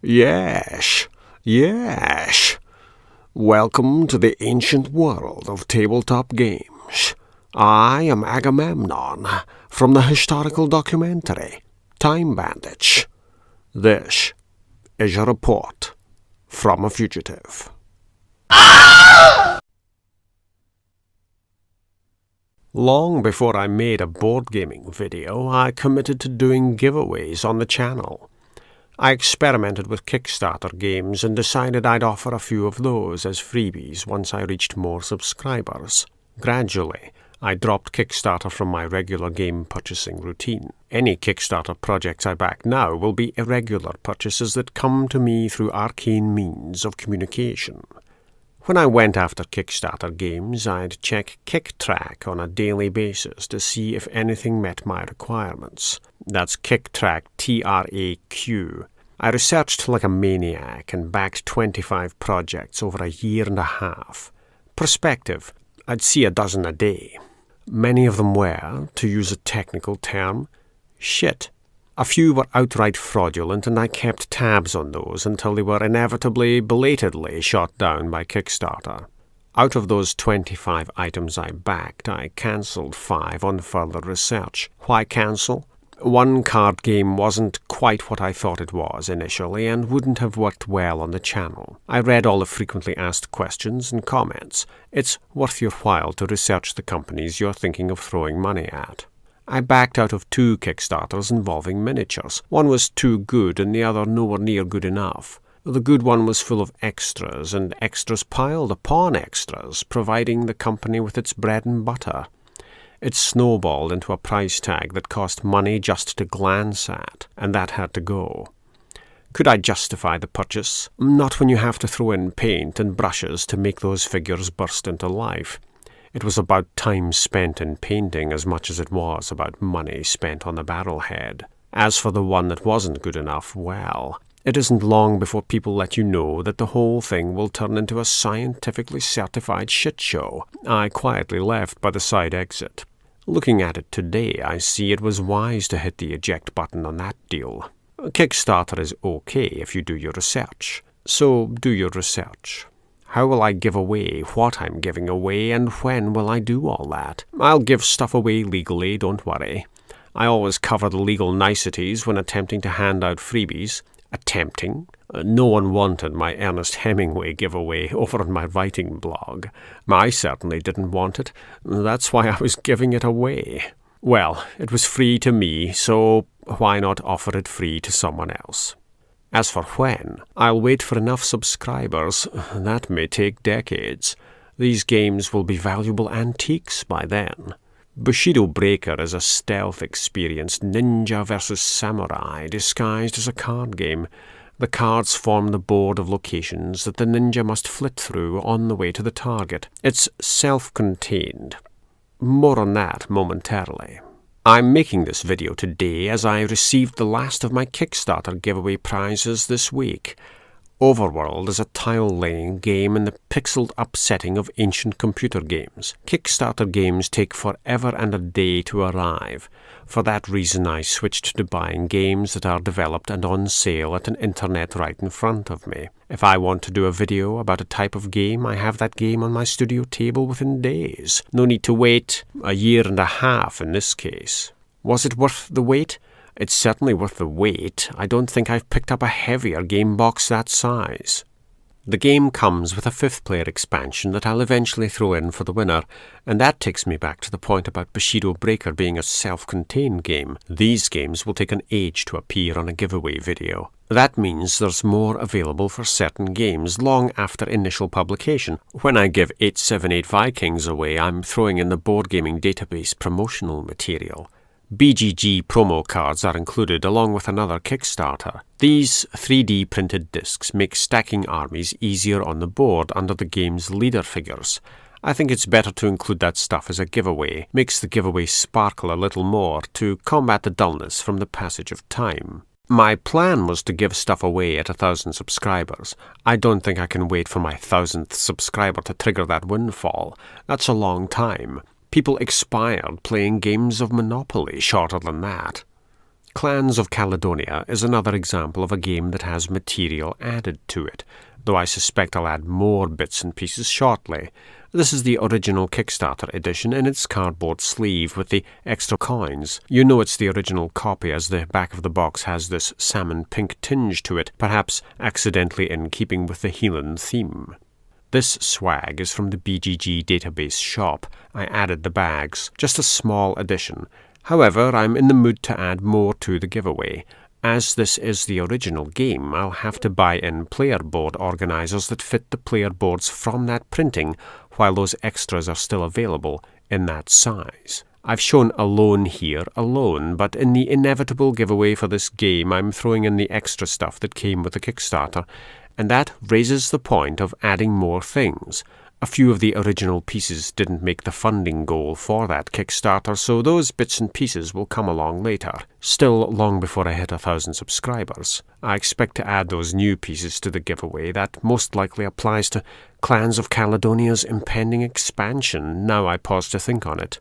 Yes, yes. Welcome to the ancient world of tabletop games. I am Agamemnon, from the historical documentary, Time Bandits. This is a report from a fugitive. Long before I made a board gaming video, I committed to doing giveaways on the channel. I experimented with Kickstarter games and decided I'd offer a few of those as freebies once I reached more subscribers. Gradually, I dropped Kickstarter from my regular game purchasing routine. Any Kickstarter projects I back now will be irregular purchases that come to me through arcane means of communication. When I went after Kickstarter games, I'd check KickTrack on a daily basis to see if anything met my requirements. That's KickTrack, TRAQ. I researched like a maniac and backed 25 projects over a year and a half. Perspective, I'd see a dozen a day. Many of them were, to use a technical term, shit. A few were outright fraudulent, and I kept tabs on those until they were inevitably, belatedly shot down by Kickstarter. Out of those 25 items I backed, I cancelled 5 on further research. Why cancel? One card game wasn't quite what I thought it was initially and wouldn't have worked well on the channel. I read all the frequently asked questions and comments. It's worth your while to research the companies you're thinking of throwing money at. I backed out of 2 Kickstarters involving miniatures. One was too good and the other nowhere near good enough. The good one was full of extras, and extras piled upon extras, providing the company with its bread and butter. It snowballed into a price tag that cost money just to glance at, and that had to go. Could I justify the purchase? Not when you have to throw in paint and brushes to make those figures burst into life. It was about time spent in painting as much as it was about money spent on the barrelhead. As for the one that wasn't good enough, well, it isn't long before people let you know that the whole thing will turn into a scientifically certified shit show. I quietly left by the side exit. Looking at it today, I see it was wise to hit the eject button on that deal. Kickstarter is okay if you do your research. So do your research. How will I give away what I'm giving away, and when will I do all that? I'll give stuff away legally, don't worry. I always cover the legal niceties when attempting to hand out freebies. Attempting? No one wanted my Ernest Hemingway giveaway over on my writing blog. I certainly didn't want it. That's why I was giving it away. Well, it was free to me, so why not offer it free to someone else? As for when, I'll wait for enough subscribers. That may take decades. These games will be valuable antiques by then. Bushido Breaker is a stealth experience, ninja versus samurai, disguised as a card game. The cards form the board of locations that the ninja must flit through on the way to the target. It's self-contained. More on that momentarily. I'm making this video today as I received the last of my Kickstarter giveaway prizes this week. Overworld is a tile-laying game in the pixeled-up setting of ancient computer games. Kickstarter games take forever and a day to arrive. For that reason, I switched to buying games that are developed and on sale at an internet right in front of me. If I want to do a video about a type of game, I have that game on my studio table within days. No need to wait a year and a half in this case. Was it worth the wait? It's certainly worth the wait. I don't think I've picked up a heavier game box that size. The game comes with a 5th-player expansion that I'll eventually throw in for the winner, and that takes me back to the point about Bushido Breaker being a self-contained game. These games will take an age to appear on a giveaway video. That means there's more available for certain games long after initial publication. When I give 878 Vikings away, I'm throwing in the Board Gaming Database promotional material. BGG promo cards are included along with another Kickstarter. These 3D printed discs make stacking armies easier on the board under the game's leader figures. I think it's better to include that stuff as a giveaway. Makes the giveaway sparkle a little more to combat the dullness from the passage of time. My plan was to give stuff away at 1,000 subscribers. I don't think I can wait for my 1,000th subscriber to trigger that windfall. That's a long time. People expired playing games of Monopoly shorter than that. Clans of Caledonia is another example of a game that has material added to it, though I suspect I'll add more bits and pieces shortly. This is the original Kickstarter edition in its cardboard sleeve with the extra coins. You know it's the original copy as the back of the box has this salmon pink tinge to it, perhaps accidentally in keeping with the Heelan theme. This swag is from the BGG database shop. I added the bags, just a small addition. However, I'm in the mood to add more to the giveaway. As this is the original game, I'll have to buy in player board organizers that fit the player boards from that printing, while those extras are still available in that size. I've shown alone here, alone, but in the inevitable giveaway for this game, I'm throwing in the extra stuff that came with the Kickstarter, and that raises the point of adding more things. A few of the original pieces didn't make the funding goal for that Kickstarter, so those bits and pieces will come along later, still long before I hit 1,000 subscribers. I expect to add those new pieces to the giveaway. That most likely applies to Clans of Caledonia's impending expansion, now I pause to think on it.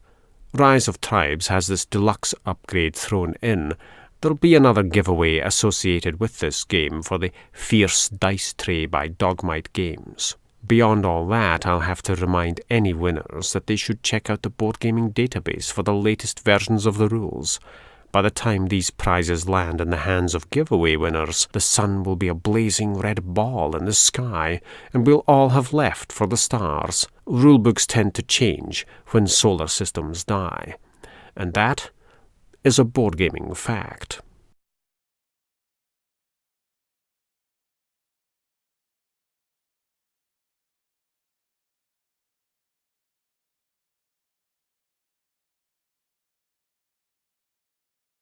Rise of Tribes has this deluxe upgrade thrown in. There'll be another giveaway associated with this game for the Fierce Dice Tray by Dogmite Games. Beyond all that, I'll have to remind any winners that they should check out the Board Gaming database for the latest versions of the rules. By the time these prizes land in the hands of giveaway winners, the sun will be a blazing red ball in the sky, and we'll all have left for the stars. Rulebooks tend to change when solar systems die. And that is a board gaming fact.